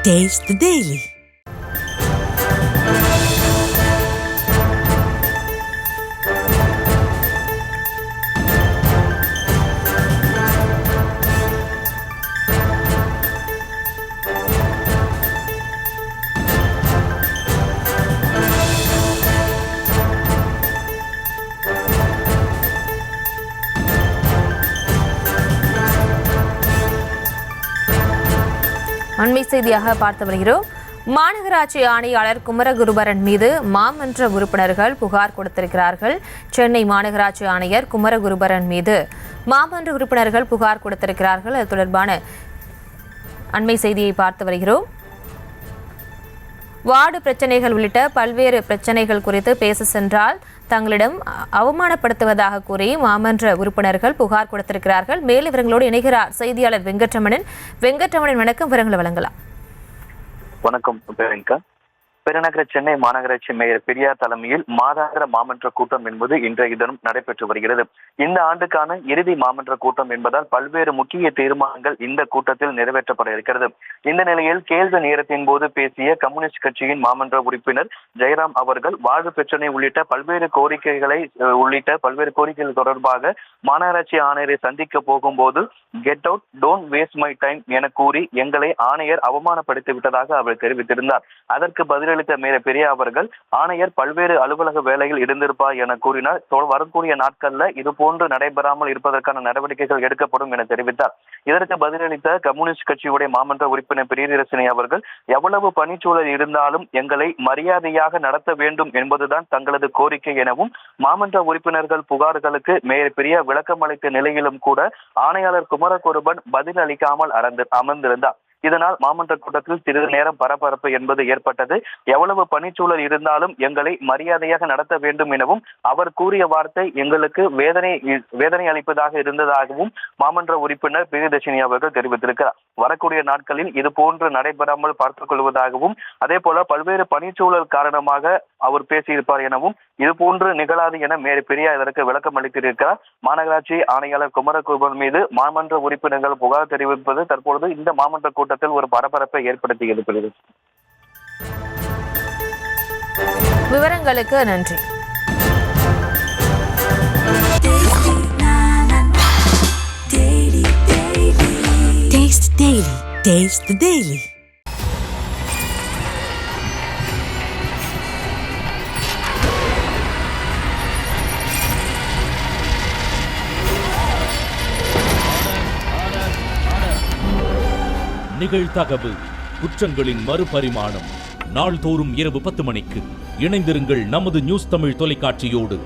Taste the Daily. அண்மை செய்தியாக பார்த்து வருகிறோம். மாநகராட்சி ஆணையாளர் குமரகுருபரன் மீது மாமன்ற உறுப்பினர்கள் புகார் கொடுத்திருக்கிறார்கள். சென்னை மாநகராட்சி ஆணையர் குமரகுருபரன் மீது மாமன்ற உறுப்பினர்கள் புகார் கொடுத்திருக்கிறார்கள். அது தொடர்பான அண்மை செய்தியை பார்த்து வருகிறோம். வார்டு பிரச்சனைகள் உள்ளிட்ட பல்வேறு பிரச்சனைகள் குறித்து பேச சென்றால் தங்களிடம் அவமானப்படுத்துவதாக கூறி மாமன்ற உறுப்பினர்கள் புகார் கொடுத்திருக்கிறார்கள். மேலும் விவரங்களோடு இணைகிறார் செய்தியாளர் வெங்கட்ரமணன். வணக்கம், விவரங்களை வழங்கலாம். வணக்கம் பிரியங்கா. பெருநகர சென்னை மாநகராட்சி மேயர் பெரியார் தலைமையில் மாதாந்திர மாமன்ற கூட்டம் என்பது இன்றைய தினம் நடைபெற்று வருகிறது. இந்த ஆண்டுக்கான இறுதி மாமன்ற கூட்டம் என்பதால் பல்வேறு முக்கிய தீர்மானங்கள் இந்த கூட்டத்தில் நிறைவேற்றப்பட இருக்கிறது. இந்த நிலையில் கேள்வி நேரத்தின் போது பேசிய கம்யூனிஸ்ட் கட்சியின் மாமன்ற உறுப்பினர் ஜெயராம் அவர்கள் வாழ்வு பிரச்சனை உள்ளிட்ட பல்வேறு கோரிக்கைகள் தொடர்பாக மாநகராட்சி ஆணையரை சந்திக்க போகும்போது get out, don't waste my time என கூறி எங்களை ஆணையர் அவமானப்படுத்தி விட்டதாக அவர் தெரிவித்திருந்தார். அதற்கு பதிலளித்த மேயர் பெரியார் அவர்கள் ஆணையர் பல்வேறு அலுவலக வேலையில் இருந்திருப்பார் என கூறினார். வரக்கூடிய நாட்கள்ல இது போன்று நடைபெறாமல் இருப்பதற்கான நடவடிக்கைகள் எடுக்கப்படும் என தெரிவித்தார். இதற்கு பதிலளித்த கம்யூனிஸ்ட் கட்சியுடைய மாமன்ற உறுப்பினர் பிரியதர்சினி அவர்கள் எவ்வளவு பணிச்சூழல் இருந்தாலும் எங்களை மரியாதையாக நடத்த வேண்டும் என்பதுதான் தங்களது கோரிக்கை எனவும் மாமன்ற உறுப்பினர்கள் புகார்களுக்கு மேயர் பெரியார் விளக்கம் அளித்த நிலையிலும் கூட ஆணையாளர் குமரகுருபரன் பதில் அளிக்காமல் அமர்ந்திருந்தார். இதனால் மாமன்ற கூட்டத்தில் சிறிது நேரம் பரபரப்பு என்பது ஏற்பட்டது. எவ்வளவு பணிச்சூழல் இருந்தாலும் எங்களை மரியாதையாக நடத்த வேண்டும் எனவும் அவர் கூறிய வார்த்தை எங்களுக்கு வேதனை அளிப்பதாக இருந்ததாகவும் மாமன்ற உறுப்பினர் பிரியதர்சினி அவர்கள் தெரிவித்திருக்கிறார். வரக்கூடிய நாட்களில் இது போன்று நடைபெறாமல் பார்த்துக் கொள்வதாகவும் அதே போல பல்வேறு பணிச்சூழல் காரணமாக அவர் பேசியிருப்பார் எனவும் இது போன்று நிகழாது என மேயர் பெரியார் இதற்கு விளக்கம் அளித்திருக்கிறார். மாநகராட்சி ஆணையாளர் குமரகுருபரன் மீது மாமன்ற உறுப்பினர்கள் புகார் தெரிவிப்பது தற்பொழுது இந்த மாமன்ற கூட்டத்தில் ஒரு பரபரப்பை ஏற்படுத்தி இருக்கிறது. விவரங்களுக்கு நன்றி. Taste the Daily. Taste the Daily. நிகழ்தகவு குற்றங்களின் மறுபரிமாணம் நாள்தோறும் இரவு 10 மணிக்கு இணைந்திருங்கள் நமது நியூஸ் தமிழ் தொலைக்காட்சியோடு.